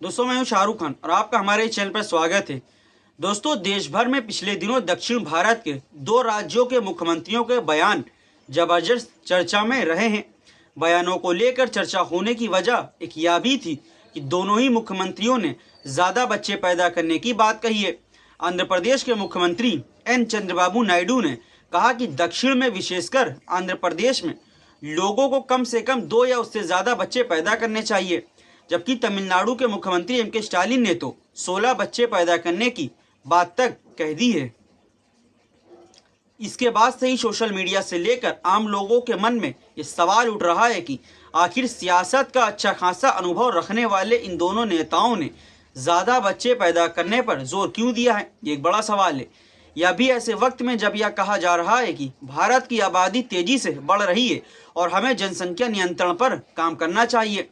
दोस्तों मैं हूं शाहरुख खान और आपका हमारे चैनल पर स्वागत है। दोस्तों देश भर में पिछले दिनों दक्षिण भारत के दो राज्यों के मुख्यमंत्रियों के बयान जबरदस्त चर्चा में रहे हैं। बयानों को लेकर चर्चा होने की वजह एक यह भी थी कि दोनों ही मुख्यमंत्रियों ने ज़्यादा बच्चे पैदा करने की बात कही है। आंध्र प्रदेश के मुख्यमंत्री एन चंद्रबाबू नायडू ने कहा कि दक्षिण में विशेषकर आंध्र प्रदेश में लोगों को कम से कम 2 या उससे ज़्यादा बच्चे पैदा करने चाहिए, जबकि तमिलनाडु के मुख्यमंत्री एम के स्टालिन ने तो 16 बच्चे पैदा करने की बात तक कह दी है। इसके बाद से ही सोशल मीडिया से लेकर आम लोगों के मन में ये सवाल उठ रहा है कि आखिर सियासत का अच्छा खासा अनुभव रखने वाले इन दोनों नेताओं ने ज़्यादा बच्चे पैदा करने पर जोर क्यों दिया है। ये एक बड़ा सवाल है। यह भी ऐसे वक्त में जब यह कहा जा रहा है कि भारत की आबादी तेजी से बढ़ रही है और हमें जनसंख्या नियंत्रण पर काम करना चाहिए।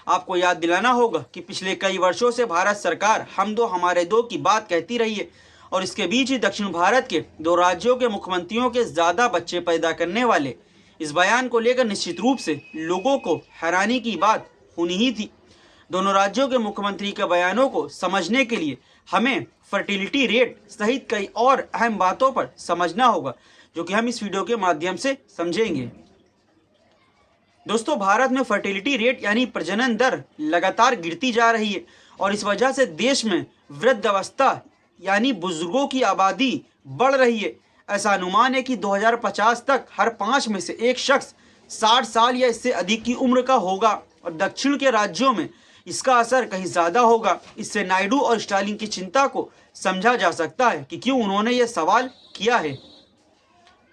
आपको याद दिलाना होगा कि पिछले कई वर्षों से भारत सरकार हम दो हमारे दो की बात कहती रही है और इसके बीच ही दक्षिण भारत के दो राज्यों के मुख्यमंत्रियों के ज़्यादा बच्चे पैदा करने वाले इस बयान को लेकर निश्चित रूप से लोगों को हैरानी की बात होनी ही थी। दोनों राज्यों के मुख्यमंत्री के बयानों को समझने के लिए हमें फर्टिलिटी रेट सहित कई और अहम बातों पर समझना होगा, जो कि हम इस वीडियो के माध्यम से समझेंगे। दोस्तों भारत में फर्टिलिटी रेट यानी प्रजनन दर लगातार गिरती जा रही है और इस वजह से देश में वृद्धावस्था यानी बुजुर्गों की आबादी बढ़ रही है। ऐसा अनुमान है कि 2050 तक हर 5 में से एक शख्स 60 साल या इससे अधिक की उम्र का होगा और दक्षिण के राज्यों में इसका असर कहीं ज़्यादा होगा। इससे नायडू और स्टालिन की चिंता को समझा जा सकता है कि क्यों उन्होंने ये सवाल किया है।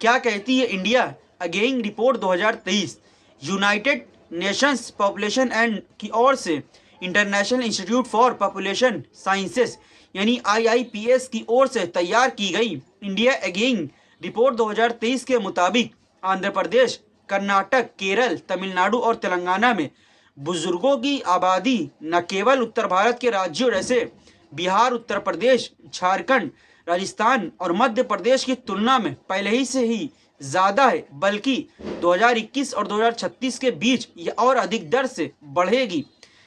क्या कहती है India again report 2023 United Nations population and की ओर से international institute for population sciences यानी IIPS की ओर से तैयार की गई इंडिया अगेन रिपोर्ट 2023 के मुताबिक आंध्र प्रदेश, कर्नाटक, केरल, तमिलनाडु और तेलंगाना में बुजुर्गों की आबादी न केवल उत्तर भारत के राज्यों जैसे बिहार, उत्तर प्रदेश, झारखंड, राजस्थान और मध्य प्रदेश की तुलना में पहले ही से ही ज़्यादा है, बल्कि 2021 और 2036 के बीच यह और अधिक दर से बढ़ेगी।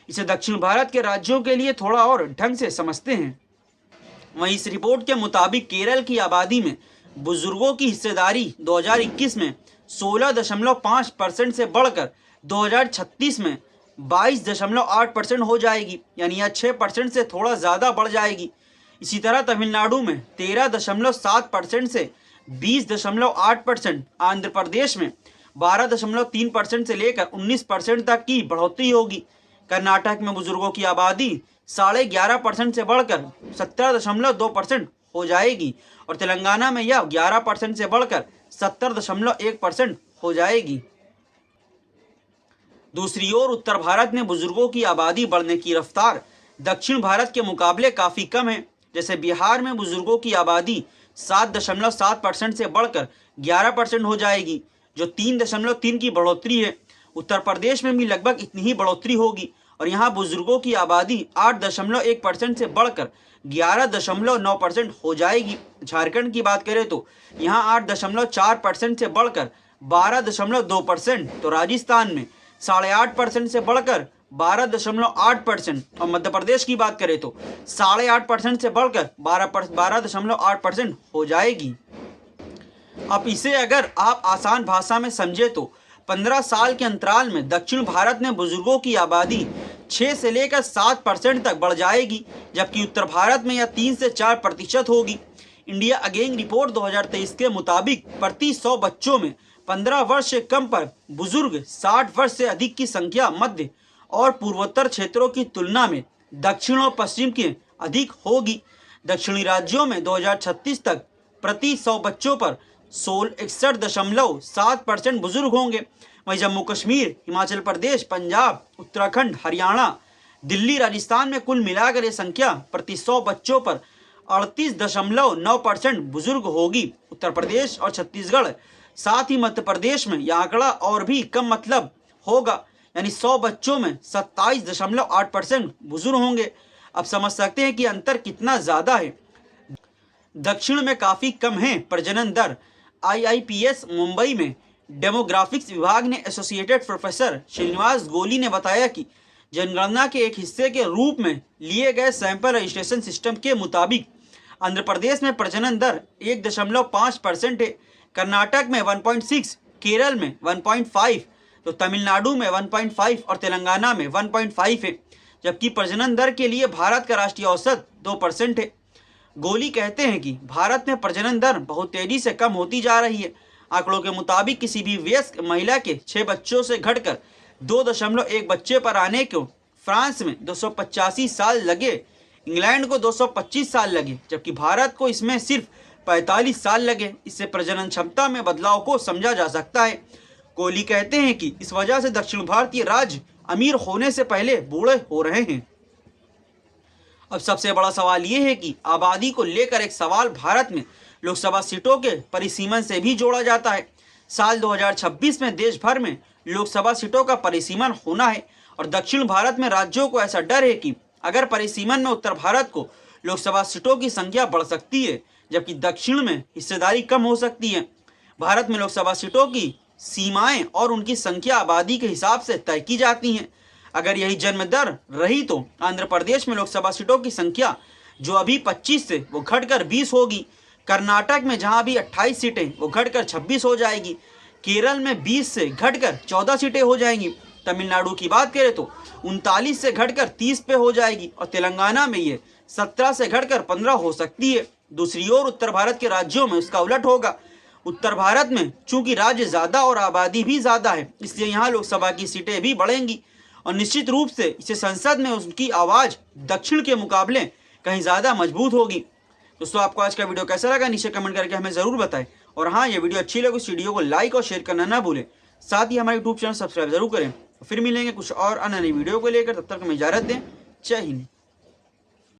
इसे दक्षिण भारत के राज्यों के लिए थोड़ा और ढंग से समझते हैं। वहीं इस रिपोर्ट के मुताबिक केरल की आबादी में बुजुर्गों की हिस्सेदारी 2021 में 16.5% से बढ़कर 2036 में 22.8% हो जाएगी, यानी यह 6% से थोड़ा ज़्यादा बढ़ जाएगी। इसी तरह तमिलनाडु में 13.7% से 20.8%, आंध्र प्रदेश में 12.3% से लेकर 19% तक की बढ़ोतरी होगी। कर्नाटक में बुजुर्गों की आबादी 11.5% से बढ़कर 17.2% हो जाएगी और तेलंगाना में यह 11% से बढ़कर 70.1% हो जाएगी। दूसरी ओर उत्तर भारत में बुजुर्गों की आबादी बढ़ने की रफ्तार दक्षिण भारत के मुकाबले काफ़ी कम है। जैसे बिहार में बुजुर्गों की आबादी 7.7% से बढ़कर 11% हो जाएगी, जो 3.3 की बढ़ोतरी है। उत्तर प्रदेश में भी लगभग इतनी ही बढ़ोतरी होगी और यहाँ बुजुर्गों की आबादी 8.1% से बढ़कर 11.9% हो जाएगी। झारखंड की बात करें तो यहाँ 8.4% से बढ़कर 12.2%, तो राजस्थान में 8.5% से बढ़कर 12.8% और मध्य प्रदेश की बात करें तो 8.5% से बढ़कर 12.8% हो जाएगी। अब इसे अगर आप आसान भाषा में समझे तो 15 साल के अंतराल में दक्षिण भारत में बुजुर्गों की आबादी 6 से लेकर 7% तक बढ़ जाएगी, जबकि उत्तर भारत में यह 3 से 4% होगी। इंडिया अगेन रिपोर्ट 2023 के मुताबिक प्रति 100 बच्चों में 15 वर्ष से कम पर बुजुर्ग 60 वर्ष से अधिक की संख्या मध्य और पूर्वोत्तर क्षेत्रों की तुलना में दक्षिण और पश्चिम की अधिक होगी। दक्षिणी राज्यों में 2036 तक प्रति 100 बच्चों पर 61.7% बुजुर्ग होंगे। वहीं जम्मू कश्मीर, हिमाचल प्रदेश, पंजाब, उत्तराखंड, हरियाणा, दिल्ली, राजस्थान में कुल मिलाकर ये संख्या प्रति 100 बच्चों पर 38.9% बुजुर्ग होगी। उत्तर प्रदेश और छत्तीसगढ़ साथ ही मध्य प्रदेश में यह आंकड़ा और भी कम मतलब होगा, यानी 100 बच्चों में 27.8% बुजुर्ग होंगे। अब समझ सकते हैं कि अंतर कितना ज़्यादा है। दक्षिण में काफ़ी कम है प्रजनन दर। IIPS मुंबई में डेमोग्राफिक्स विभाग ने एसोसिएटेड प्रोफेसर श्रीनिवास गोली ने बताया कि जनगणना के एक हिस्से के रूप में लिए गए सैंपल रजिस्ट्रेशन सिस्टम के मुताबिक आंध्र प्रदेश में प्रजनन दर 1.5% है, कर्नाटक में 1.6, केरल में 1.5, तो तमिलनाडु में 1.5 और तेलंगाना में 1.5 है, जबकि प्रजनन दर के लिए भारत का राष्ट्रीय औसत 2% है। गोली कहते हैं कि भारत में प्रजनन दर बहुत तेजी से कम होती जा रही है। आंकड़ों के मुताबिक किसी भी वयस्क महिला के 6 बच्चों से घटकर 2.1 बच्चे पर आने को फ्रांस में 285 साल लगे, इंग्लैंड को 225 साल लगे, जबकि भारत को इसमें सिर्फ 45 साल लगे। इससे प्रजनन क्षमता में बदलाव को समझा जा सकता है। कोहली कहते हैं कि इस वजह से दक्षिण भारतीय राज्य अमीर होने से पहले बूढ़े हो रहे हैं। अब सबसे बड़ा सवाल यह है कि आबादी को लेकर एक सवाल भारत में लोकसभा सीटों के परिसीमन से भी जोड़ा जाता है। साल 2026 में देश भर में लोकसभा सीटों का परिसीमन होना है और दक्षिण भारत में राज्यों को ऐसा डर है कि अगर परिसीमन में उत्तर भारत को लोकसभा सीटों की संख्या बढ़ सकती है, जबकि दक्षिण में हिस्सेदारी कम हो सकती है। भारत में लोकसभा सीटों की सीमाएं और उनकी संख्या आबादी के हिसाब से तय की जाती हैं। अगर यही जन्म दर रही तो आंध्र प्रदेश में लोकसभा सीटों की संख्या जो अभी 25 से वो घटकर 20 होगी। कर्नाटक में जहां अभी 28 सीटें वो घटकर 26 हो जाएगी। केरल में 20 से घटकर 14 सीटें हो जाएंगी। तमिलनाडु की बात करें तो 39 से घटकर 30 पे हो जाएगी और तेलंगाना में ये 17 से घटकर 15 हो सकती है। दूसरी ओर उत्तर भारत के राज्यों में उसका उलट होगा। उत्तर भारत में चूंकि राज्य ज़्यादा और आबादी भी ज़्यादा है, इसलिए यहाँ लोकसभा की सीटें भी बढ़ेंगी और निश्चित रूप से इसे संसद में उसकी आवाज़ दक्षिण के मुकाबले कहीं ज़्यादा मजबूत होगी। दोस्तों, आपको आज का वीडियो कैसा लगा नीचे कमेंट करके हमें ज़रूर बताएं और हाँ, ये वीडियो अच्छी लगे इस वीडियो को लाइक और शेयर करना ना भूलें। साथ ही हमारे यूट्यूब चैनल सब्सक्राइब जरूर करें। फिर मिलेंगे कुछ और अन्य नई वीडियो को लेकर, तब तक हमें इजाज़त दें। जय हिंद।